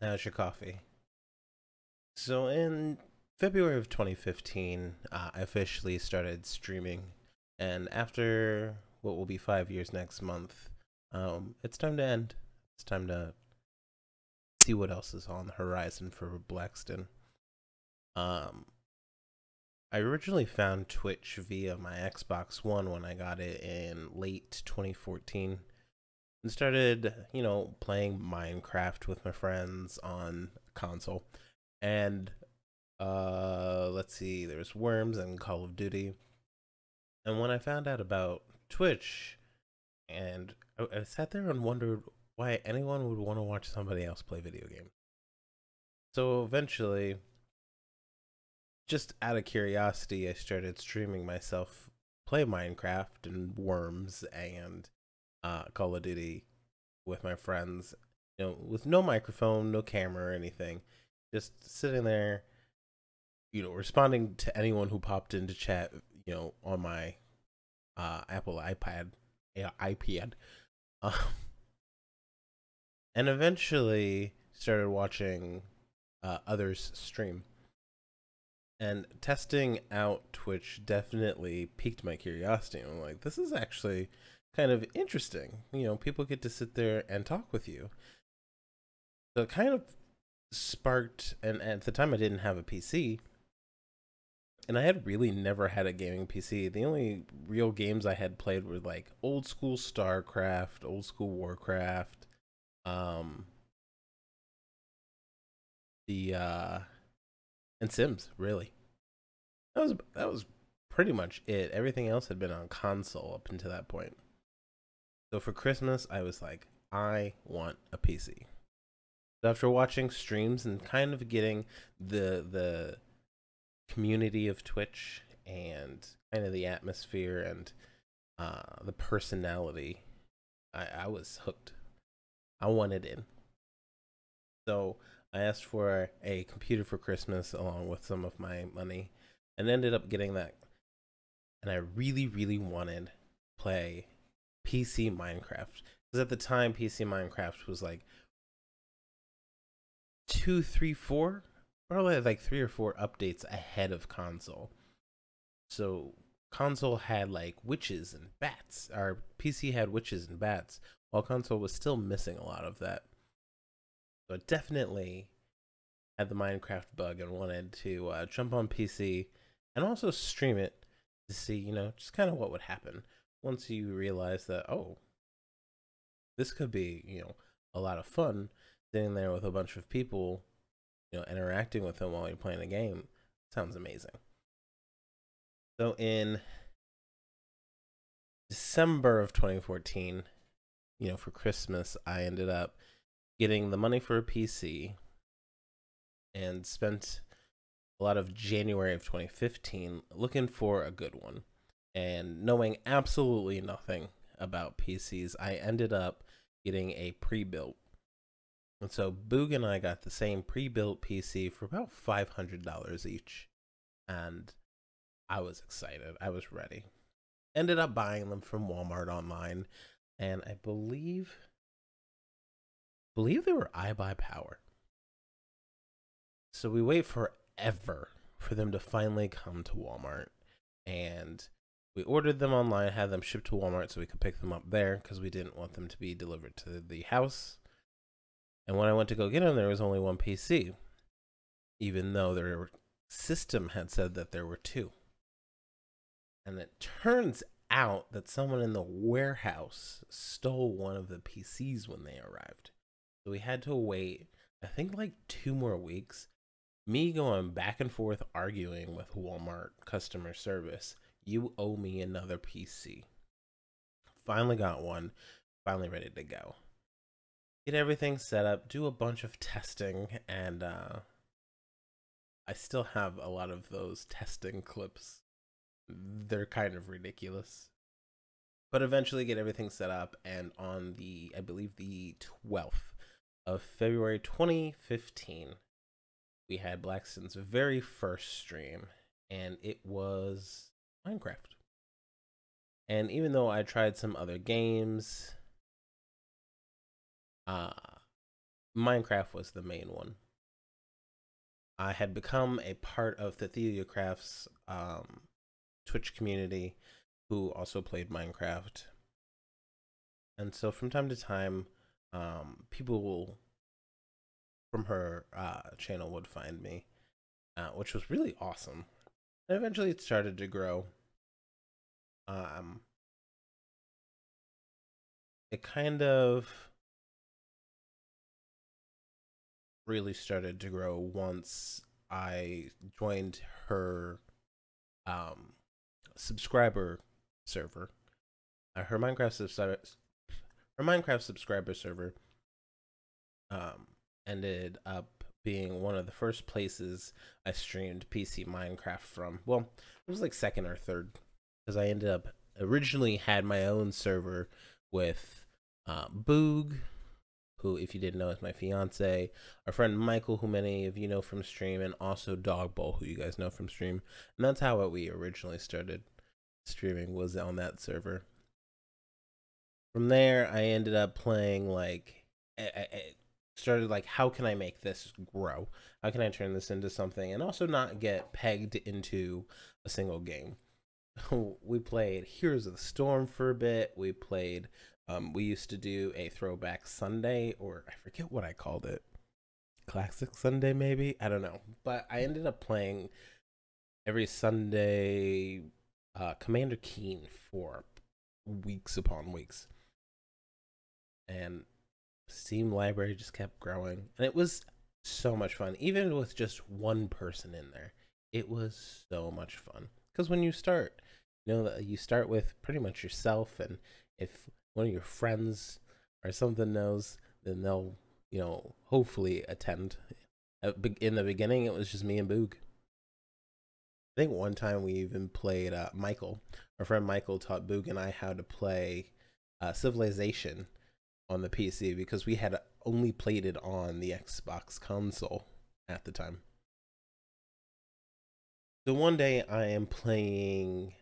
How's your coffee? So in February of 2015, I officially started streaming, and after what will be 5 years next month, it's time to end. It's time to see what else is on the horizon for Blackstin. Um, I originally found Twitch via my Xbox One when I got it in late 2014, and started, playing Minecraft with my friends on console. And let's see, there's Worms and Call of Duty. And when I found out about Twitch, and I sat there and wondered why anyone would want to watch somebody else play video games. So eventually, just out of curiosity, I started streaming myself play Minecraft and Worms and Call of Duty with my friends, with no microphone, no camera or anything. Just sitting there, responding to anyone who popped into chat, on my Apple iPad, iPad, uh, and eventually started watching others stream. And testing out Twitch definitely piqued my curiosity. I'm like, this is actually kind of interesting. People get to sit there and talk with you. So it kind of sparked, and at the time I didn't have a PC, and I had really never had a gaming PC. The only real games I had played were like old school StarCraft, old school Warcraft, um, the and Sims. Really, that was pretty much it. Everything else had been on console up until that point. So for Christmas, I was like, I want a PC. So after watching streams and kind of getting the community of Twitch and kind of the atmosphere and the personality, I was hooked. I wanted in. So I asked for a computer for Christmas along with some of my money and ended up getting that. And I really, really wanted to play PC Minecraft. Because at the time, PC Minecraft was like two, three, four, probably like 3 or 4 updates ahead of console. So console had like witches and bats. Our PC had witches and bats, while console was still missing a lot of that. So it definitely had the Minecraft bug and wanted to jump on PC and also stream it to see, just kind of what would happen once you realize that, oh, this could be, a lot of fun sitting there with a bunch of people, interacting with them while you're playing a game. Sounds amazing. So in December of 2014, for Christmas, I ended up getting the money for a PC and spent a lot of January of 2015 looking for a good one. And knowing absolutely nothing about PCs, I ended up getting a pre-built. And so Boog and I got the same pre-built PC for about $500 each. And I was excited. I was ready. Ended up buying them from Walmart online, and I believe they were iBuyPower. So we wait forever for them to finally come to Walmart, and we ordered them online, had them shipped to Walmart so we could pick them up there because we didn't want them to be delivered to the house. And when I went to go get them, there was only one PC, even though their system had said that there were 2. And it turns out that someone in the warehouse stole one of the PCs when they arrived. So we had to wait, I think, like 2 more weeks. Me going back and forth arguing with Walmart customer service. You owe me another PC. Finally got one. Finally ready to go. Get everything set up. Do a bunch of testing. And I still have a lot of those testing clips. They're kind of ridiculous. But eventually get everything set up, and on I believe the 12th of February 2015, we had Blackstin's very first stream, and it was Minecraft. And even though I tried some other games, Minecraft was the main one. I had become a part of the TheliaCraft's Twitch community, who also played Minecraft. And so from time to time, people from her channel would find me, which was really awesome. And eventually it started to grow. It kind of really started to grow once I joined her subscriber server. Her Minecraft subscriber server ended up being one of the first places I streamed PC Minecraft from. Well, it was like second or third, because I ended up originally had my own server with Boog, who, if you didn't know, is my fiance, our friend Michael, who many of you know from stream, and also Dogbowl, who you guys know from stream. And that's how we originally started streaming, was on that server. From there, I ended up playing, like, I started like, how can I make this grow? How can I turn this into something and also not get pegged into a single game? We played Heroes of the Storm for a bit. We played, we used to do a Throwback Sunday, or I forget what I called it. Classic Sunday, maybe? I don't know. But I ended up playing every Sunday Commander Keen for weeks upon weeks. And Steam library just kept growing. And it was so much fun. Even with just one person in there, it was so much fun. Because when you start, you start with pretty much yourself, and if one of your friends or something knows, then they'll, hopefully attend. In the beginning, it was just me and Boog. I think one time we even played Michael. Our friend Michael taught Boog and I how to play Civilization on the PC, because we had only played it on the Xbox console at the time. So one day I am playing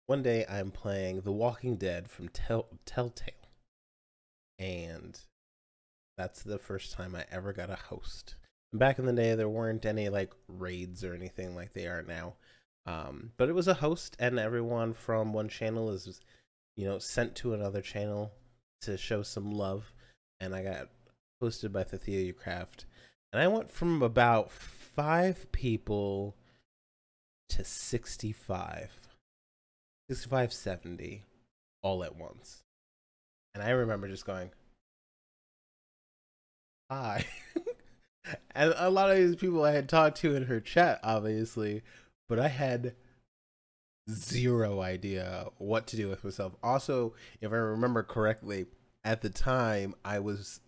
One day I'm playing The Walking Dead from Telltale. And that's the first time I ever got a host. And back in the day, there weren't any like raids or anything like they are now. But it was a host, and everyone from one channel is, sent to another channel to show some love. And I got hosted by TheliaCraft. And I went from about 5 people to 65, 70 all at once. And I remember just going, hi. And a lot of these people I had talked to in her chat, obviously, but I had zero idea what to do with myself. Also, if I remember correctly, at the time, I was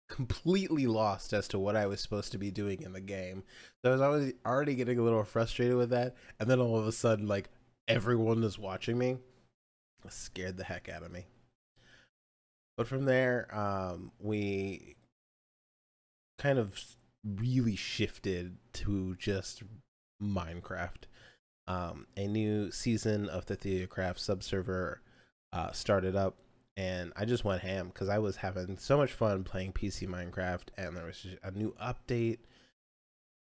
completely lost as to what I was supposed to be doing in the game. So I was already getting a little frustrated with that, and then all of a sudden, like, everyone is watching me. It scared the heck out of me. But from there, we kind of really shifted to just Minecraft. A new season of the TheliaCraft subserver started up, and I just went ham because I was having so much fun playing PC Minecraft, and there was just a new update,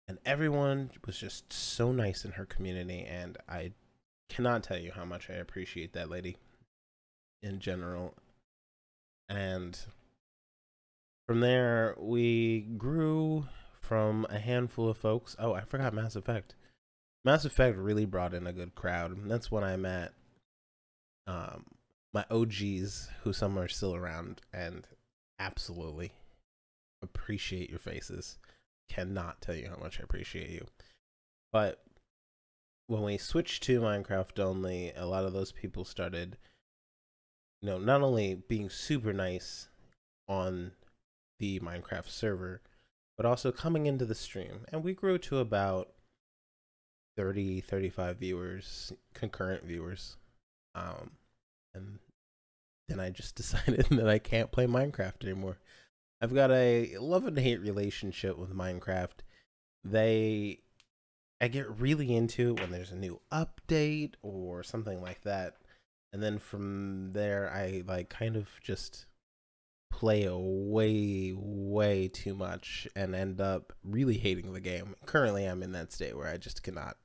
and everyone was just so nice in her community, and I cannot tell you how much I appreciate that lady in general. And from there, we grew from a handful of folks. Oh, I forgot Mass Effect. Mass Effect really brought in a good crowd. And that's when I met my OGs, who some are still around, and absolutely appreciate your faces. Cannot tell you how much I appreciate you. But when we switched to Minecraft only, a lot of those people started, not only being super nice on the Minecraft server, but also coming into the stream. And we grew to about 35 viewers, concurrent viewers. And then I just decided that I can't play Minecraft anymore. I've got a love and hate relationship with Minecraft. I get really into it when there's a new update or something like that. And then from there, I like kind of just play way too much and end up really hating the game. Currently, I'm in that state where I just cannot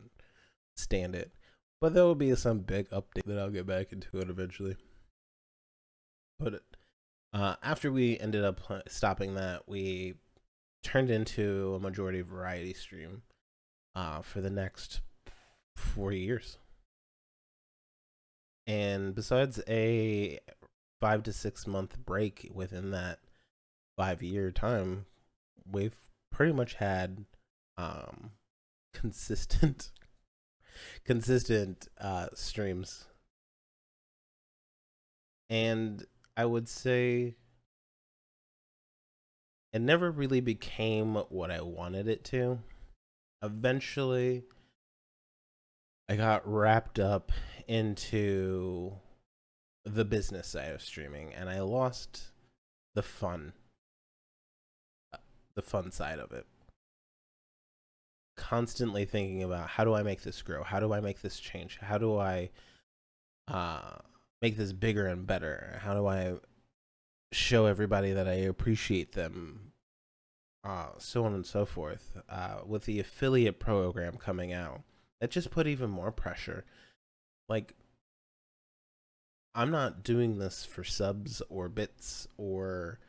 stand it. But there will be some big update that I'll get back into it eventually. But after we ended up stopping that, we turned into a majority variety stream for the next 4 years. And besides a 5 to 6 month break within that 5 year time, we've pretty much had consistent streams. And I would say it never really became what I wanted it to. Eventually, I got wrapped up into the business side of streaming, and I lost the fun side of it. Constantly thinking about, how do I make this grow? How do I make this change? How do I make this bigger and better? How do I show everybody that I appreciate them? So on and so forth. With the affiliate program coming out, that just put even more pressure. Like, I'm not doing this for subs or bits or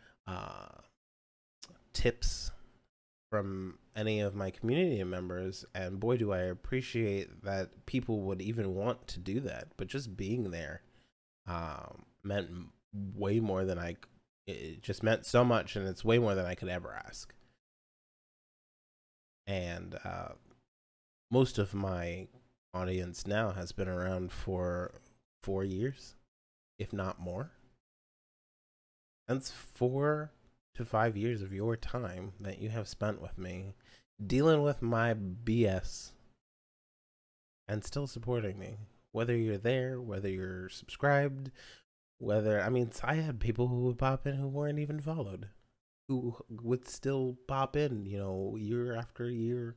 tips from any of my community members, and boy do I appreciate that people would even want to do that. But just being there meant way more than it just meant so much, and it's way more than I could ever ask. And most of my audience now has been around for 4 years, if not more. That's 4 to 5 years of your time that you have spent with me, dealing with my BS and still supporting me. Whether you're there, whether you're subscribed, I had people who would pop in who weren't even followed, who would still pop in, year after year,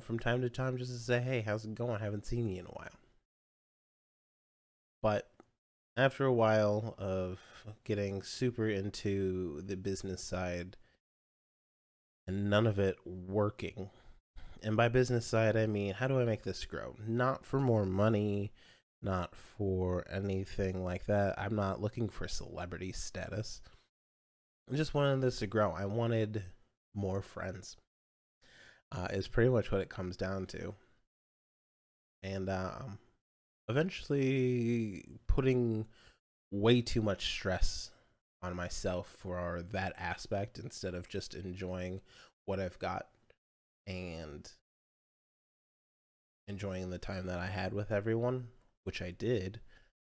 from time to time, just to say, hey, how's it going? I haven't seen you in a while. But after a while of getting super into the business side and none of it working, and by business side, I mean, how do I make this grow? Not for more money, not for anything like that. I'm not looking for celebrity status. I just wanted this to grow. I wanted more friends. Is pretty much what it comes down to. And eventually putting way too much stress on myself for that aspect instead of just enjoying what I've got and enjoying the time that I had with everyone, which I did.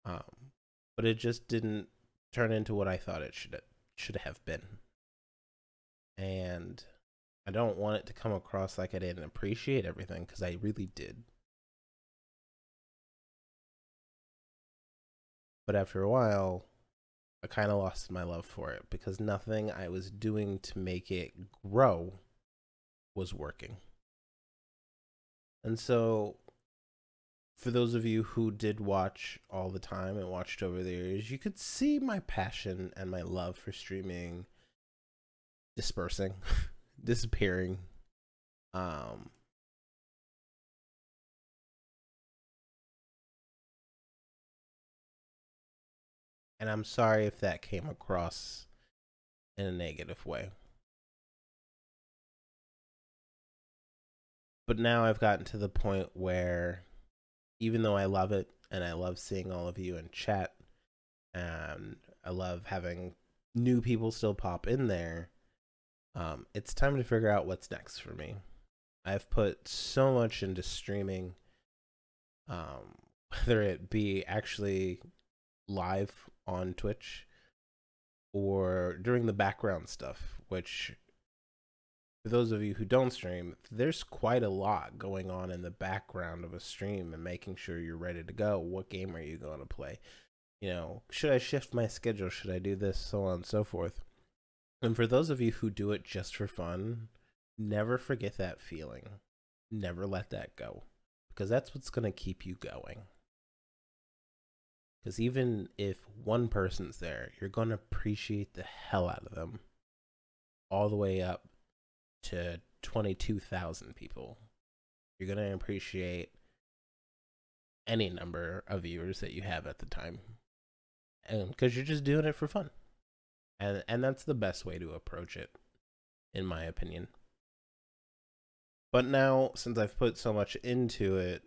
But it just didn't turn into what I thought it should have been. And I don't want it to come across like I didn't appreciate everything, because I really did. But after a while, I kind of lost my love for it, because nothing I was doing to make it grow was working. And so, for those of you who did watch all the time and watched over the years, you could see my passion and my love for streaming dispersing, disappearing. And I'm sorry if that came across in a negative way. But now I've gotten to the point where, even though I love it and I love seeing all of you in chat and I love having new people still pop in there, it's time to figure out what's next for me. I've put so much into streaming, whether it be actually live on Twitch or during the background stuff, which, for those of you who don't stream, there's quite a lot going on in the background of a stream and making sure you're ready to go. What game are you going to play? Should I shift my schedule? Should I do this? So on and so forth. And for those of you who do it just for fun, never forget that feeling. Never let that go, because that's what's going to keep you going. Because even if one person's there, you're going to appreciate the hell out of them all the way up to 22,000 people. You're going to appreciate any number of viewers that you have at the time. And because you're just doing it for fun. And that's the best way to approach it, in my opinion. But now, since I've put so much into it,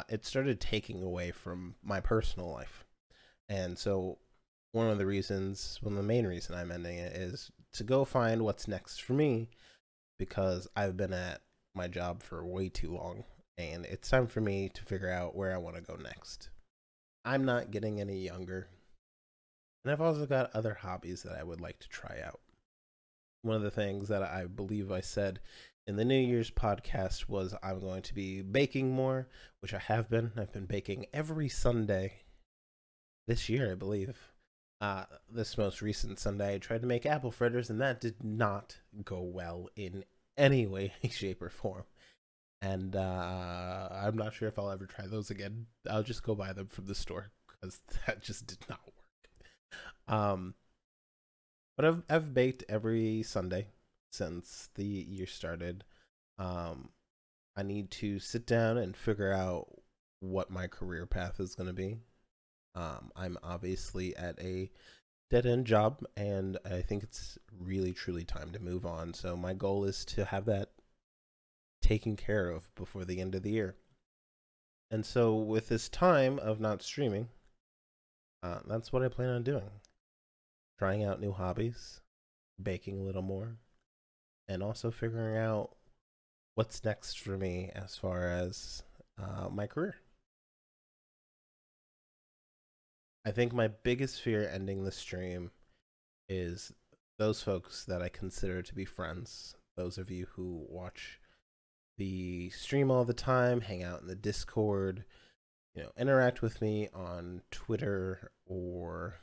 it started taking away from my personal life. And so one of the main reason I'm ending it is to go find what's next for me, because I've been at my job for way too long, and it's time for me to figure out where I want to go next. I'm not getting any younger, and I've also got other hobbies that I would like to try out. One of the things that I believe I said in the New Year's podcast was I'm going to be baking more, which I have been. I've been baking every Sunday this year, I believe. This most recent Sunday, I tried to make apple fritters, and that did not go well in any way, shape, or form. And I'm not sure if I'll ever try those again. I'll just go buy them from the store, because that just did not work. But I've baked every Sunday since the year started. I need to sit down and figure out what my career path is going to be. I'm obviously at a dead-end job, and I think it's really, truly time to move on. So my goal is to have that taken care of before the end of the year. And so with this time of not streaming, that's what I plan on doing. Trying out new hobbies, baking a little more, and also figuring out what's next for me as far as my career. I think my biggest fear ending the stream is those folks that I consider to be friends. Those of you who watch the stream all the time, hang out in the Discord, interact with me on Twitter or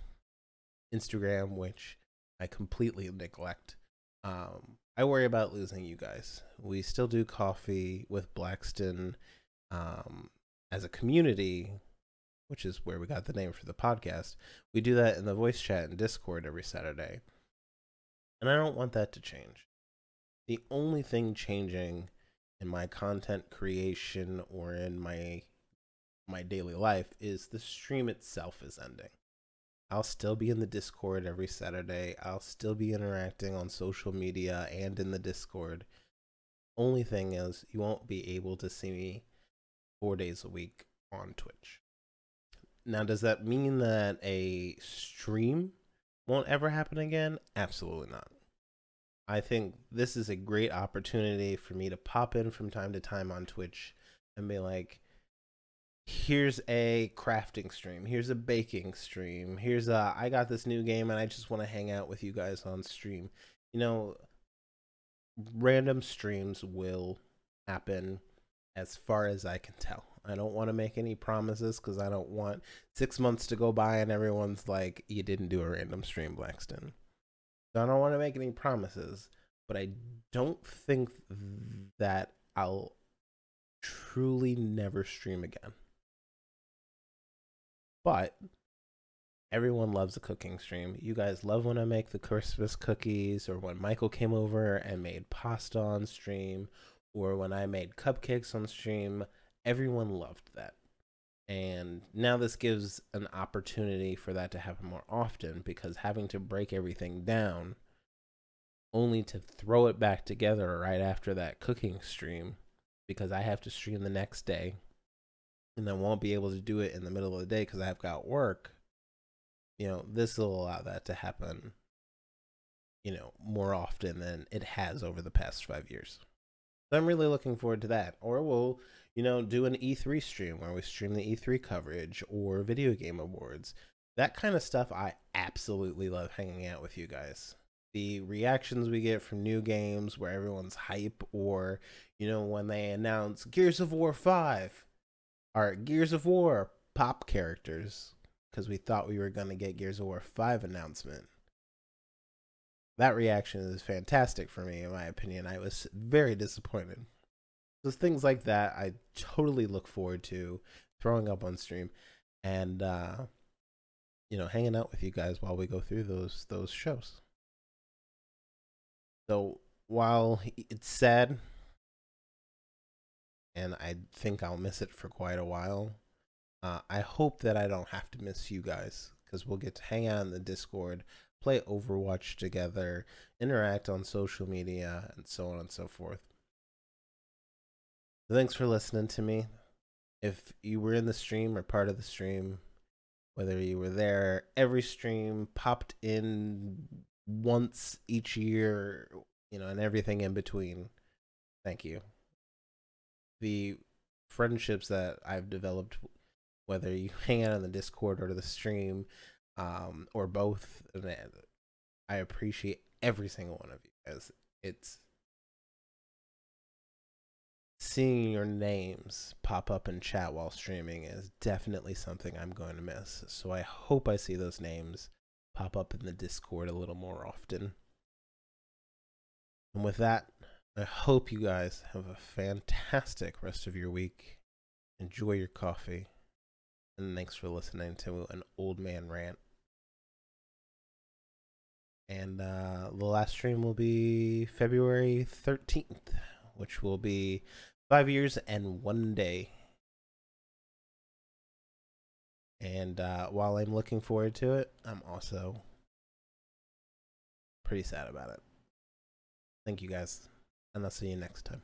Instagram, which I completely neglect. I worry about losing you guys. We still do coffee with Blackstin as a community, which is where we got the name for the podcast. We do that in the voice chat and Discord every Saturday. And I don't want that to change. The only thing changing in my content creation or in my daily life is the stream itself is ending. I'll still be in the Discord every Saturday. I'll still be interacting on social media and in the Discord. Only thing is, you won't be able to see me 4 days a week on Twitch. Now, does that mean that a stream won't ever happen again? Absolutely not. I think this is a great opportunity for me to pop in from time to time on Twitch and be like, here's a crafting stream, here's a baking stream, here's I got this new game and I just want to hang out with you guys on stream. Random streams will happen as far as I can tell. I don't want to make any promises because I don't want 6 months to go by and everyone's like, you didn't do a random stream, Blackstin. So I don't want to make any promises, but I don't think that I'll truly never stream again. But everyone loves a cooking stream. You guys love when I make the Christmas cookies, or when Michael came over and made pasta on stream, or when I made cupcakes on stream. Everyone loved that. And now this gives an opportunity for that to happen more often, because having to break everything down only to throw it back together right after that cooking stream, because I have to stream the next day and I won't be able to do it in the middle of the day because I've got work. This will allow that to happen, more often than it has over the past 5 years. So I'm really looking forward to that. Or we'll, do an E3 stream where we stream the E3 coverage or video game awards. That kind of stuff I absolutely love hanging out with you guys. The reactions we get from new games where everyone's hype, or, when they announce Gears of War 5, or Gears of War pop characters, because we thought we were going to get Gears of War 5 announcement. That reaction is fantastic for me, in my opinion. I was very disappointed. So things like that, I totally look forward to throwing up on stream. And hanging out with you guys while we go through those shows. So while it's sad, and I think I'll miss it for quite a while, I hope that I don't have to miss you guys, because we'll get to hang out in the Discord, play Overwatch together, interact on social media, and so on and so forth. So thanks for listening to me. If you were in the stream or part of the stream, whether you were there every stream, popped in once each year, and everything in between, thank you. The friendships that I've developed, whether you hang out on the Discord or the stream, or both, I appreciate every single one of you, as it's seeing your names pop up in chat while streaming is definitely something I'm going to miss. So I hope I see those names pop up in the Discord a little more often. And with that, I hope you guys have a fantastic rest of your week. Enjoy your coffee. And thanks for listening to an old man rant. And the last stream will be February 13th, which will be 5 years and 1 day. And while I'm looking forward to it, I'm also pretty sad about it. Thank you guys, and I'll see you next time.